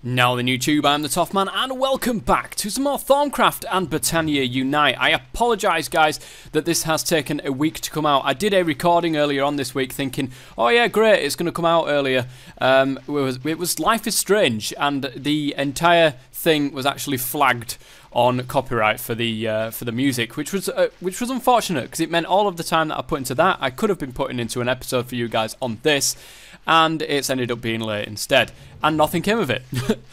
Now then YouTube, I'm the Toffman and welcome back to some more Thaumcraft and Botania Unite. I apologise guys that this has taken a week to come out. I did a recording earlier on this week thinking, oh yeah great, it's going to come out earlier. It was Life is Strange and the entire thing was actually flagged on copyright for the music, which was unfortunate because it meant all of the time that I put into that I could have been putting into an episode for you guys on this, and it's ended up being late instead, and nothing came of it.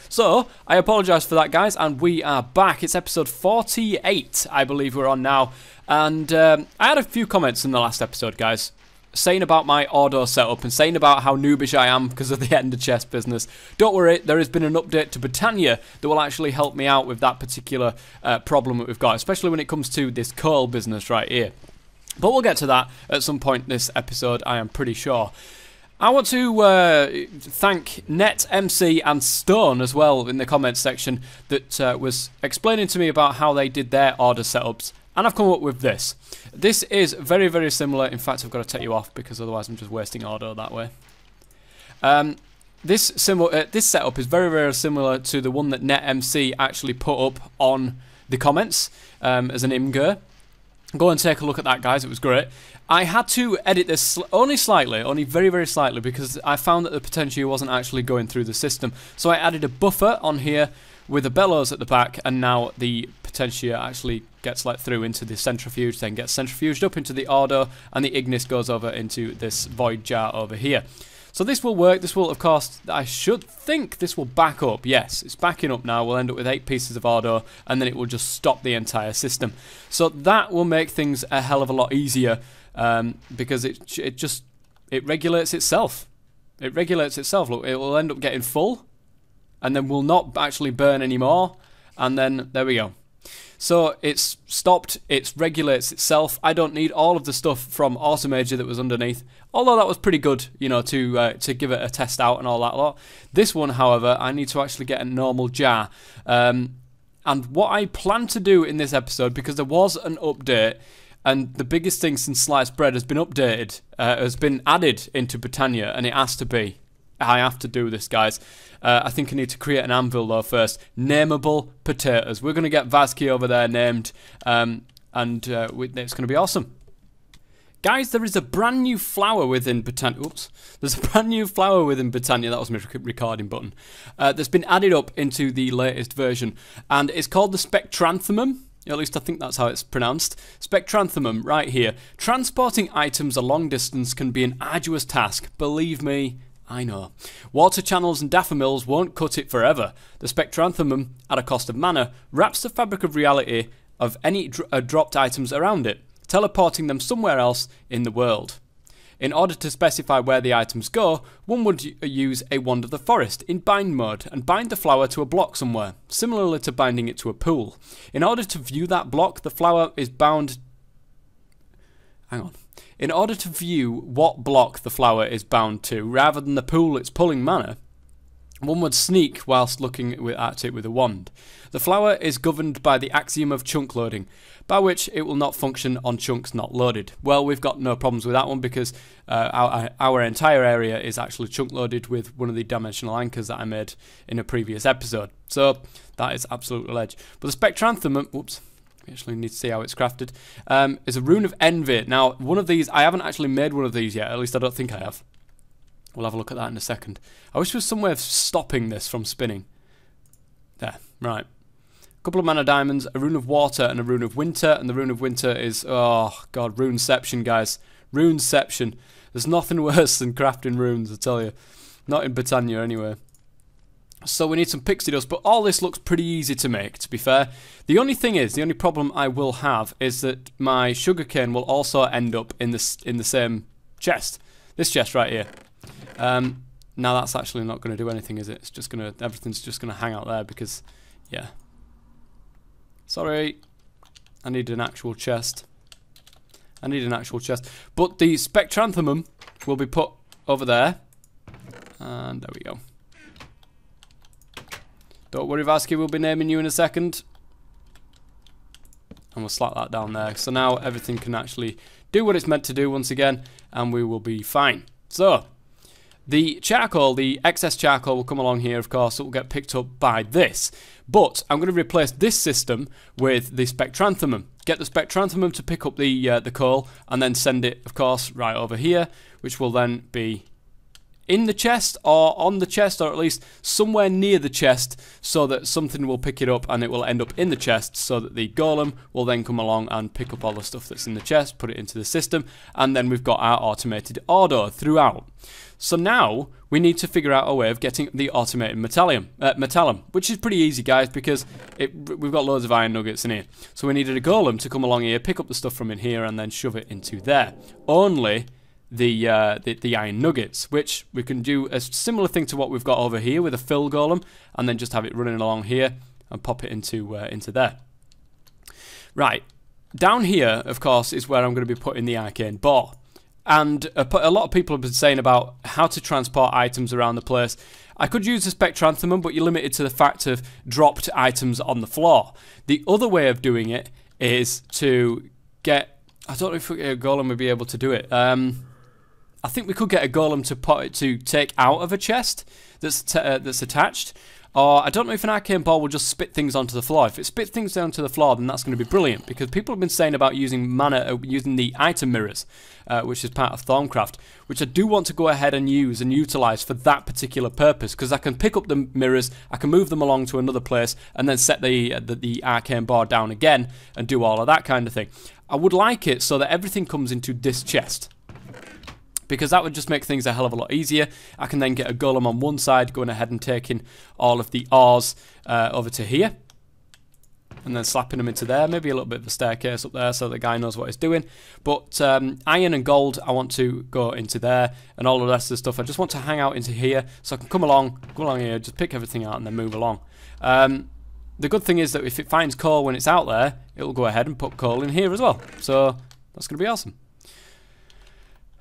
So I apologise for that guys, and we are back. It's episode 48 I believe we're on now, and I had a few comments in the last episode guys saying about my auto setup and saying about how noobish I am because of the ender chest business. Don't worry, there has been an update to Botania that will actually help me out with that particular problem that we've got, especially when it comes to this coal business right here. But we'll get to that at some point this episode, I am pretty sure. I want to thank NetMC and Stone as well in the comments section that was explaining to me about how they did their order setups. And I've come up with this. This is very, very similar. In fact, I've got to take you off because otherwise I'm just wasting auto that way. This setup is very, very similar to the one that NetMC actually put up on the comments as an imgur. Go and take a look at that, guys. It was great. I had to edit this only slightly, only very, very slightly, because I found that the potential wasn't actually going through the system. So I added a buffer on here with a bellows at the back, and now the potential actually gets let through into the centrifuge, then gets centrifuged up into the order, and the ignis goes over into this void jar over here. So this will work. This will, of course, I should think this will back up. Yes, it's backing up now. We'll end up with 8 pieces of order, and then it will just stop the entire system. So that will make things a hell of a lot easier, because it regulates itself. It regulates itself. Look, it will end up getting full, and then will not actually burn anymore, and then there we go. So it's stopped, it regulates itself. I don't need all of the stuff from Automager that was underneath, although that was pretty good, you know, to give it a test out and all that lot. This one, however, I need to actually get a normal jar. And what I plan to do in this episode, because there was an update, and the biggest thing since sliced bread has been updated, has been added into Botania, and it has to be. I have to do this, guys. I think I need to create an anvil, though, first. Nameable potatoes. We're going to get Vazki over there named, and it's going to be awesome. Guys, there is a brand new flower within Botania. Oops. There's a brand new flower within Botania. That was my recording button. That's been added up into the latest version, and it's called the Spectranthemum. At least I think that's how it's pronounced. Spectranthemum, right here. Transporting items a long distance can be an arduous task. Believe me, I know. Water channels and daffodils won't cut it forever. The Spectranthemum, at a cost of mana, wraps the fabric of reality of any dropped items around it, teleporting them somewhere else in the world. In order to specify where the items go, one would use a Wand of the Forest in bind mode and bind the flower to a block somewhere, similarly to binding it to a pool. In order to view that block, the flower is bound... Hang on. In order to view what block the flower is bound to, rather than the pool it's pulling mana, one would sneak whilst looking at it with a wand. The flower is governed by the axiom of chunk loading, by which it will not function on chunks not loaded. Well, we've got no problems with that one because our entire area is actually chunk loaded with one of the dimensional anchors that I made in a previous episode. So that is absolute ledge. But the Spectranthemum, whoops. We actually need to see how it's crafted. Is a Rune of Envy. Now, one of these, I haven't actually made one of these yet. At least I don't think I have. We'll have a look at that in a second. I wish there was some way of stopping this from spinning. There, right. A couple of mana diamonds, a Rune of Water, and a Rune of Winter. And the Rune of Winter is, oh god, Runeception, guys. Runeception. There's nothing worse than crafting runes, I tell you. Not in Botania, anyway. So we need some pixie dust, but all this looks pretty easy to make, to be fair. The only thing is, the only problem I will have is that my sugarcane will also end up in the same chest. This chest right here. Now that's actually not going to do anything, is it? It's just going to, everything's just going to hang out there because, yeah. Sorry. I need an actual chest. I need an actual chest. But the Spectranthemum will be put over there. And there we go. Don't worry, Vazki, we'll be naming you in a second. And we'll slap that down there. So now everything can actually do what it's meant to do once again, and we will be fine. So, the charcoal, the excess charcoal will come along here, of course. It will get picked up by this. But I'm going to replace this system with the spectranthemum. Get the spectranthemum to pick up the coal and then send it, of course, right over here, which will then be in the chest or on the chest, or at least somewhere near the chest, so that something will pick it up and it will end up in the chest, so that the golem will then come along and pick up all the stuff that's in the chest, put it into the system, and then we've got our automated order throughout. So now we need to figure out a way of getting the automated metallum, which is pretty easy, guys, because we've got loads of iron nuggets in here. So we needed a golem to come along here, pick up the stuff from in here, and then shove it into there. Only the iron nuggets, which we can do a similar thing to what we've got over here with a fill golem, and then just have it running along here and pop it into there. Right, down here, of course, is where I'm going to be putting the arcane bore. And a lot of people have been saying about how to transport items around the place. I could use the spectranthemum, but you're limited to the fact of dropped items on the floor. The other way of doing it is to get... I don't know if a golem would be able to do it. I think we could get a golem to take out of a chest that's attached. Or I don't know if an arcane ball will just spit things onto the floor. If it spits things down to the floor, then that's going to be brilliant, because people have been saying about using mana, using the item mirrors, which is part of Thaumcraft, which I do want to go ahead and use and utilize for that particular purpose, because I can pick up the mirrors, I can move them along to another place, and then set the arcane bar down again and do all of that kind of thing. I would like it so that everything comes into this chest, because that would just make things a hell of a lot easier. I can then get a golem on one side, going ahead and taking all of the ores over to here, and then slapping them into there. Maybe a little bit of a staircase up there so the guy knows what he's doing. But iron and gold, I want to go into there, and all the rest of the stuff I just want to hang out into here, so I can come along here, just pick everything out and then move along. The good thing is that if it finds coal when it's out there, it will go ahead and put coal in here as well. So that's going to be awesome.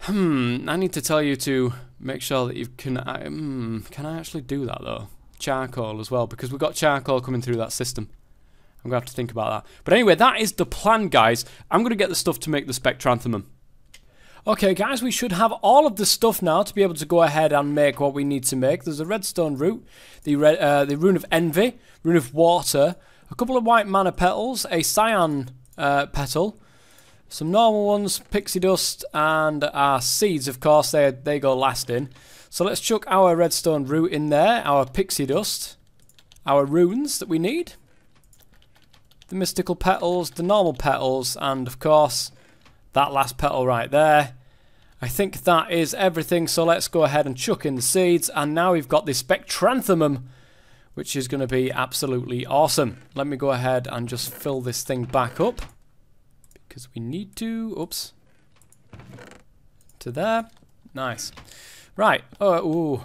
I need to tell you to make sure that you can I actually do that though? Charcoal as well, because we've got charcoal coming through that system. I'm going to have to think about that. But anyway, that is the plan, guys. I'm going to get the stuff to make the spectranthemum. Okay, guys, we should have all of the stuff now to be able to go ahead and make what we need to make. There's a redstone root, the rune of envy, rune of water, a couple of white mana petals, a cyan petal, some normal ones, pixie dust, and our seeds, of course, they go last in. So let's chuck our redstone root in there, our pixie dust, our runes that we need, the mystical petals, the normal petals, and of course that last petal right there. I think that is everything, so let's go ahead and chuck in the seeds, and now we've got the spectranthemum, which is going to be absolutely awesome. Let me go ahead and just fill this thing back up, because we need to. Oops. To there. Nice. Right. Oh, ooh.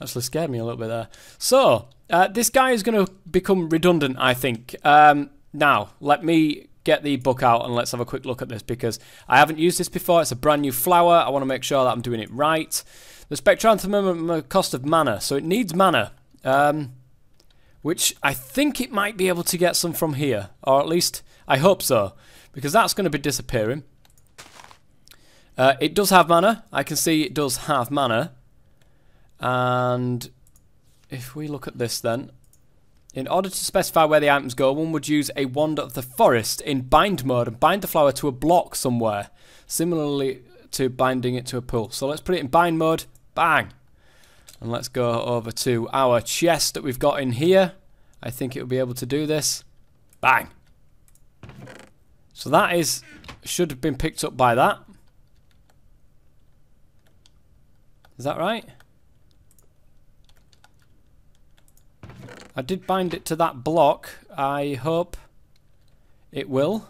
Actually scared me a little bit there. So, this guy is going to become redundant, I think. Now, let me get the book out and let's have a quick look at this, because I haven't used this before. It's a brand new flower. I want to make sure that I'm doing it right. The spectranthemum cost of mana, so it needs mana. Which I think it might be able to get some from here, or at least I hope so, because that's going to be disappearing. It does have mana. I can see it does have mana. And if we look at this then, in order to specify where the items go, one would use a wand of the forest in bind mode and bind the flower to a block somewhere, similarly to binding it to a pool. So let's put it in bind mode. Bang! And let's go over to our chest that we've got in here. I think it will be able to do this. Bang! So that should have been picked up by that. Is that right? I did bind it to that block. I hope it will.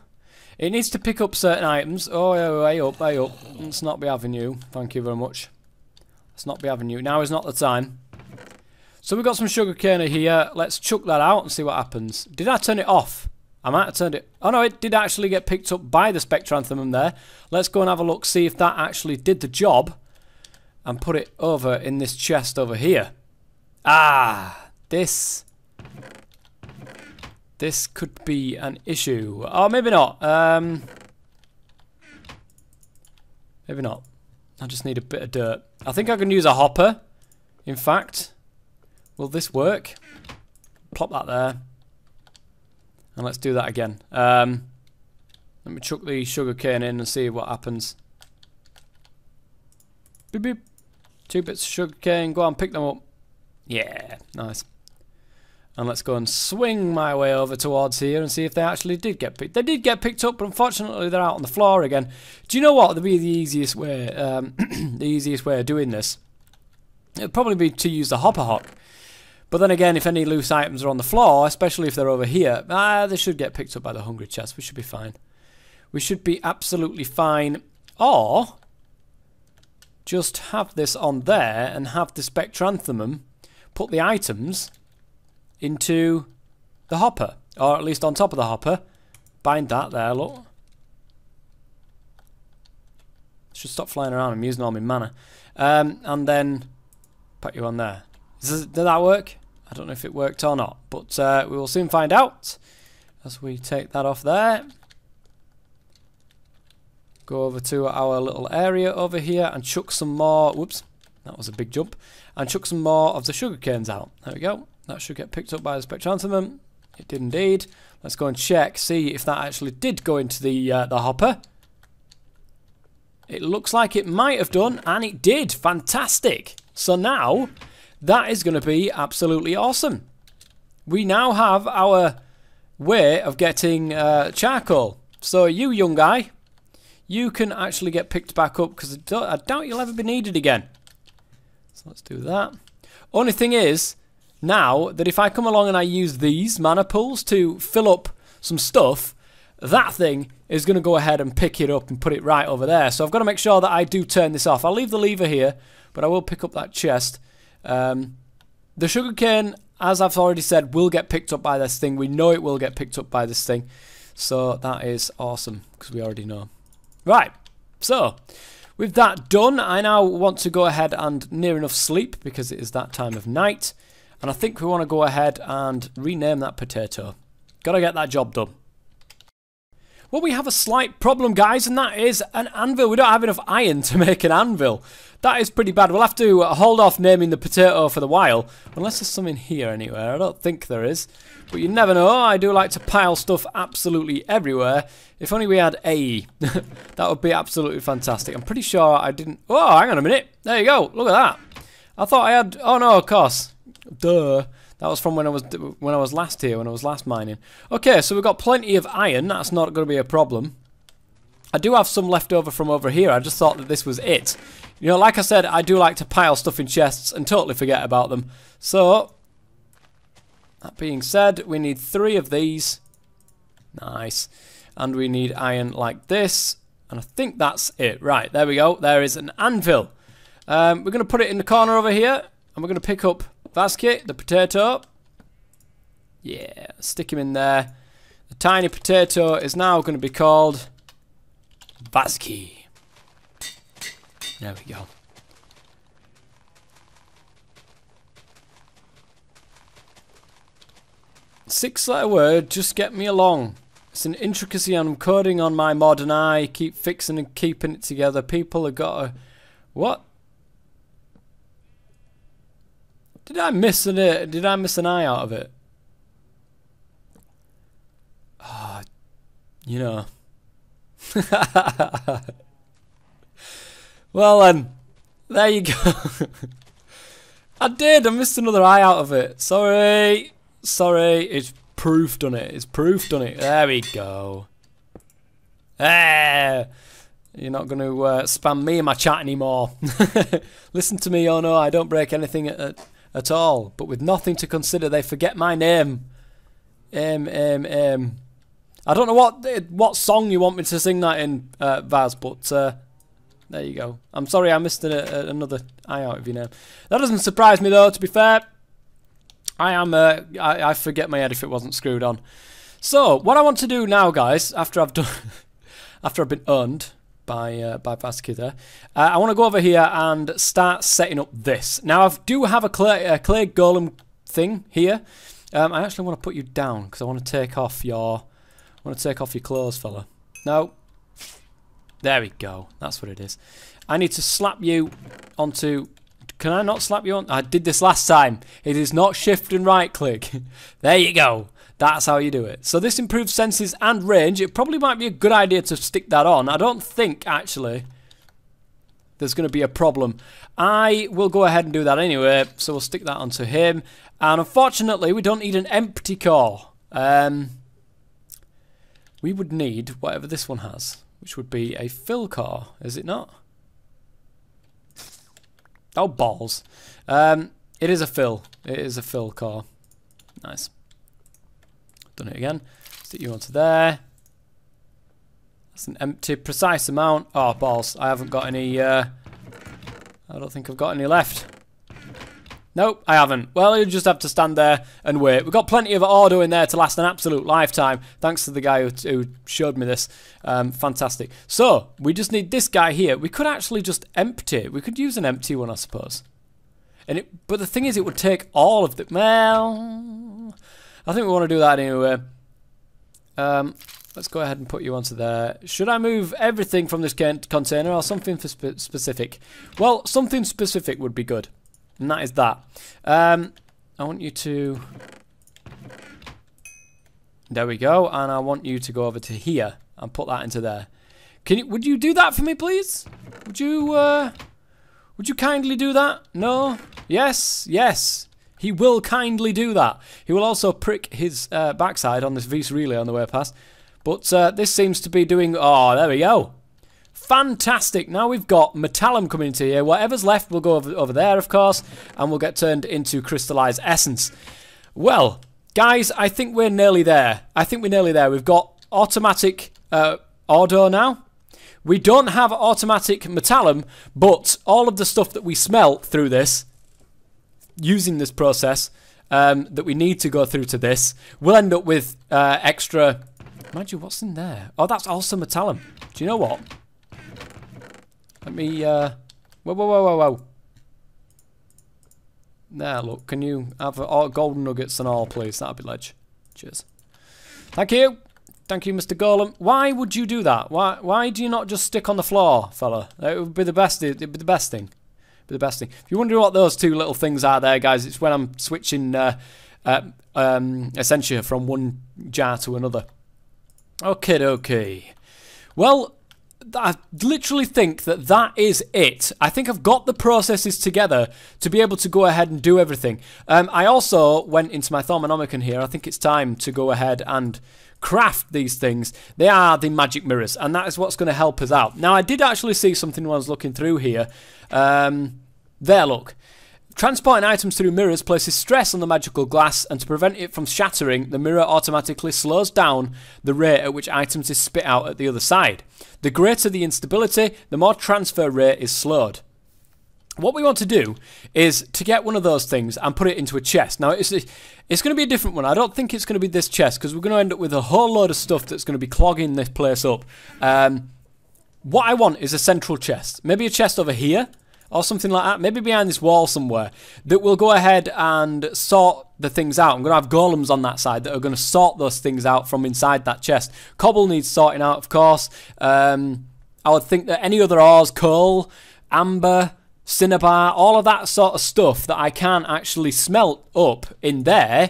It needs to pick up certain items. Oh, way up, way up. Let's not be having you. Thank you very much. Let's not be having you. Now is not the time. So we've got some sugarcane here. Let's chuck that out and see what happens. Did I turn it off? I might have turned it... Oh no, it did actually get picked up by the spectranthemum there. Let's go and have a look, see if that actually did the job. And put it over in this chest over here. Ah! This could be an issue. Oh, maybe not. Maybe not. I just need a bit of dirt. I think I can use a hopper. In fact, will this work? Plop that there. And let's do that again. Let me chuck the sugar cane in and see what happens. Beep beep. 2 bits of sugar cane. Go on, pick them up. Yeah, nice. And let's go and swing my way over towards here and see if they actually did get picked. They did get picked up, but unfortunately they're out on the floor again. Do you know what would be the easiest way? The easiest way of doing this? It would probably be to use the hopper hook. But then again, if any loose items are on the floor, especially if they're over here, they should get picked up by the hungry chest. We should be fine. We should be absolutely fine. Or just have this on there and have the spectranthemum put the items into the hopper, or at least on top of the hopper. Bind that there, look. Should stop flying around. I'm using all my mana. And then put you on there. Did that work? I don't know if it worked or not, but we will soon find out as we take that off there. Go over to our little area over here and chuck some more. Whoops, that was a big jump. And chuck some more of the sugar canes out. There we go. That should get picked up by the spectranthemum. It did indeed. Let's go and check, see if that actually did go into the hopper. It looks like it might have done, and it did. Fantastic. So now, that is going to be absolutely awesome. We now have our way of getting charcoal. So you, young guy, you can actually get picked back up, because I doubt you'll ever be needed again. So let's do that. Only thing is, now that if I come along and I use these mana pools to fill up some stuff, that thing is going to go ahead and pick it up and put it right over there. So I've got to make sure that I do turn this off. I'll leave the lever here, but I will pick up that chest. The sugarcane, as I've already said, will get picked up by this thing. We know it will get picked up by this thing. So that is awesome, because we already know. Right, so with that done, I now want to go ahead and near enough sleep, because it is that time of night. And I think we want to go ahead and rename that potato. Gotta get that job done. Well, we have a slight problem, guys, and that is an anvil. We don't have enough iron to make an anvil. That is pretty bad. We'll have to hold off naming the potato for the while. Unless there's some in here anywhere. I don't think there is. But you never know. I do like to pile stuff absolutely everywhere. If only we had A. That would be absolutely fantastic. I'm pretty sure I didn't... Oh, hang on a minute. There you go. Look at that. I thought I had... Oh, no, of course. Duh. That was from when I was last here, when I was last mining. Okay, so we've got plenty of iron. That's not going to be a problem. I do have some left over from over here. I just thought that this was it. You know, like I said, I do like to pile stuff in chests and totally forget about them. So, that being said, we need 3 of these. Nice. And we need iron like this. And I think that's it. Right, there we go. There is an anvil. We're going to put it in the corner over here. And we're going to pick up Vasky, the potato. Yeah, stick him in there. The tiny potato is now going to be called Vasky. There we go. Six-letter word, just get me along. It's an intricacy I'm coding on my mod, and I keep fixing and keeping it together. People have got to... What? Did I miss an eye out of it? Ah, you know. Well then, there you go. I missed another eye out of it. Sorry, it's proof done it. It's proof done it. There we go. You're not going to spam me in my chat anymore. Listen to me, oh no, I don't break anything at all. But with nothing to consider, they forget my name. I don't know what song you want me to sing that in, Vaz, but there you go. I'm sorry I missed another eye out of your name. That doesn't surprise me though, to be fair. I forget my head if it wasn't screwed on. So, what I want to do now, guys, after I've been owned by Vasky there, I want to go over here and start setting up this. Now, I do have a clay golem thing here. I actually want to put you down because I want to take off your clothes, fella. No. There we go. That's what it is. I need to slap you onto... Can I not slap you on? I did this last time. It is not shift and right click. There you go. That's how you do it. So this improves senses and range. It probably might be a good idea to stick that on. I don't think, actually, there's going to be a problem. I will go ahead and do that anyway. So we'll stick that onto him. And unfortunately, we don't need an empty core. We would need whatever this one has, which would be a fill core, is it not? Oh, balls. It is a fill. It is a fill core. Nice. Done it again. Stick you onto there. That's an empty, precise amount. Oh, balls. I haven't got any... I don't think I've got any left. Nope, I haven't. Well, you just have to stand there and wait. We've got plenty of auto in there to last an absolute lifetime. Thanks to the guy who showed me this. Fantastic. So, we just need this guy here. We could actually just empty it. We could use an empty one, I suppose. But the thing is, it would take all of the... Well, I think we want to do that anyway. Let's go ahead and put you onto there. Should I move everything from this container or something for specific? Well, something specific would be good. And that is that. I want you to... There we go. And I want you to go over to here and put that into there. Would you do that for me, please? Would you kindly do that? No? Yes? Yes. He will kindly do that. He will also prick his backside on this Vis relay on the way past. But this seems to be doing... Oh, there we go. Fantastic. Now we've got metallum coming into here. Whatever's left will go over there, of course, and will get turned into crystallized essence. Well, guys, I think we're nearly there. We've got automatic Ordo now. We don't have automatic metallum, but all of the stuff that we smelt through this, using this process, that we need to go through to this, we'll end up with extra... Mind you, what's in there? Oh, that's also metallum. Do you know what? Let me, whoa. There, look, can you have all golden nuggets and all, please? That'd be ledge. Cheers. Thank you. Thank you, Mr. Golem. Why would you do that? Why do you not just stick on the floor, fella? It would be the best, it'd be the best thing. If you're wondering what those two little things are there, guys, it's when I'm switching, Essentia from one jar to another. Okay. Well... I literally think that is it. I think I've got the processes together to be able to go ahead and do everything. I also went into my Thaumcraft here. I think it's time to go ahead and craft these things. They are the magic mirrors, and that is what's going to help us out. Now, I did actually see something when I was looking through here. There, look. Transporting items through mirrors places stress on the magical glass, and to prevent it from shattering, the mirror automatically slows down the rate at which items is spit out at the other side. The greater the instability, the more transfer rate is slowed. What we want to do is to get one of those things and put it into a chest. Now, it's going to be a different one. I don't think it's going to be this chest, because we're going to end up with a whole load of stuff that's going to be clogging this place up. What I want is a central chest. Maybe a chest over here, or something like that, maybe behind this wall somewhere, that will go ahead and sort the things out. I'm going to have golems on that side that are going to sort those things out from inside that chest. Cobble needs sorting out, of course. I would think that any other ores, coal, amber, cinnabar, all of that sort of stuff that I can't actually smelt up in there,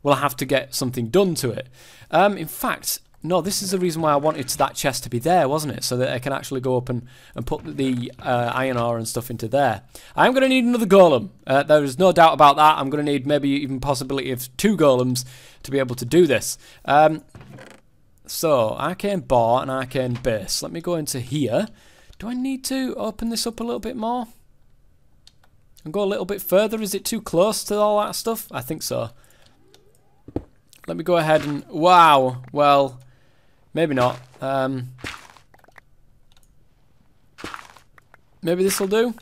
will have to get something done to it. In fact... No, this is the reason why I wanted that chest to be there, wasn't it? So that I can actually go up and put the iron ore and stuff into there. I'm going to need another golem. There is no doubt about that. I'm going to need maybe even possibility of 2 golems to be able to do this. So, arcane bar and arcane base. Let me go into here. Do I need to open this up a little bit more? And go a little bit further? Is it too close to all that stuff? I think so. Let me go ahead and... Wow. Well... Maybe not. Maybe this will do.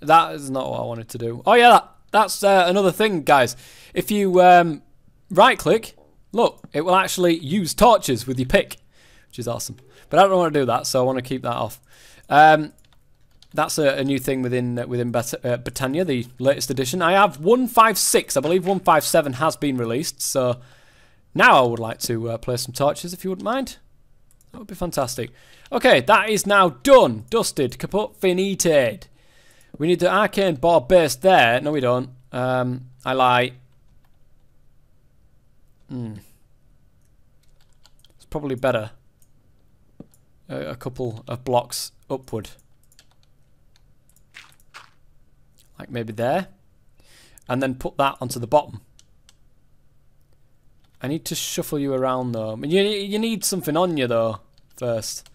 That is not what I wanted to do. Oh yeah, that's another thing, guys. If you right click, look, it will actually use torches with your pick, which is awesome. But I don't want to do that, so I want to keep that off. That's a new thing within Botania, the latest edition. I have 156. I believe 157 has been released, so... Now I would like to place some torches, if you wouldn't mind. That would be fantastic. Okay, that is now done. Dusted. Kaput. Finite. We need the arcane bar base there. No, we don't. I lie. It's probably better. A couple of blocks upward. Like maybe there. And then put that onto the bottom. I need to shuffle you around though. I mean, you need something on you though, first.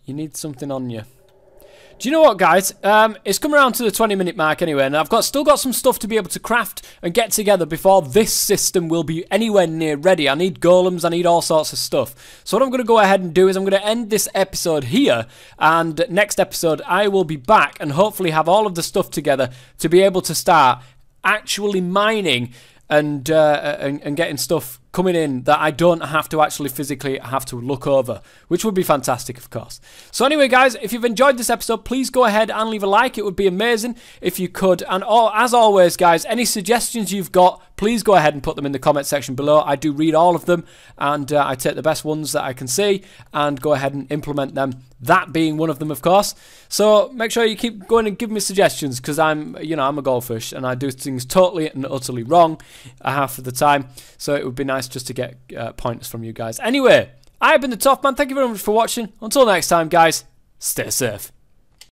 You need something on you. Do you know what, guys? It's come around to the 20-minute mark anyway, and I've still got some stuff to be able to craft and get together before this system will be anywhere near ready. I need golems, I need all sorts of stuff. So what I'm going to go ahead and do is I'm going to end this episode here, and next episode I will be back and hopefully have all of the stuff together to be able to start actually mining and getting stuff coming in that I don't have to actually physically have to look over, which would be fantastic, of course. So anyway, guys, if you've enjoyed this episode, please go ahead and leave a like. It would be amazing if you could. And as always, guys, any suggestions you've got, please go ahead and put them in the comment section below. I do read all of them, and I take the best ones that I can see and go ahead and implement them. That being one of them, of course. So make sure you keep going and give me suggestions, because I'm a goldfish and I do things totally and utterly wrong half of the time. So it would be nice just to get pointers from you guys. Anyway, I've been the Top Man. Thank you very much for watching. Until next time, guys, stay safe.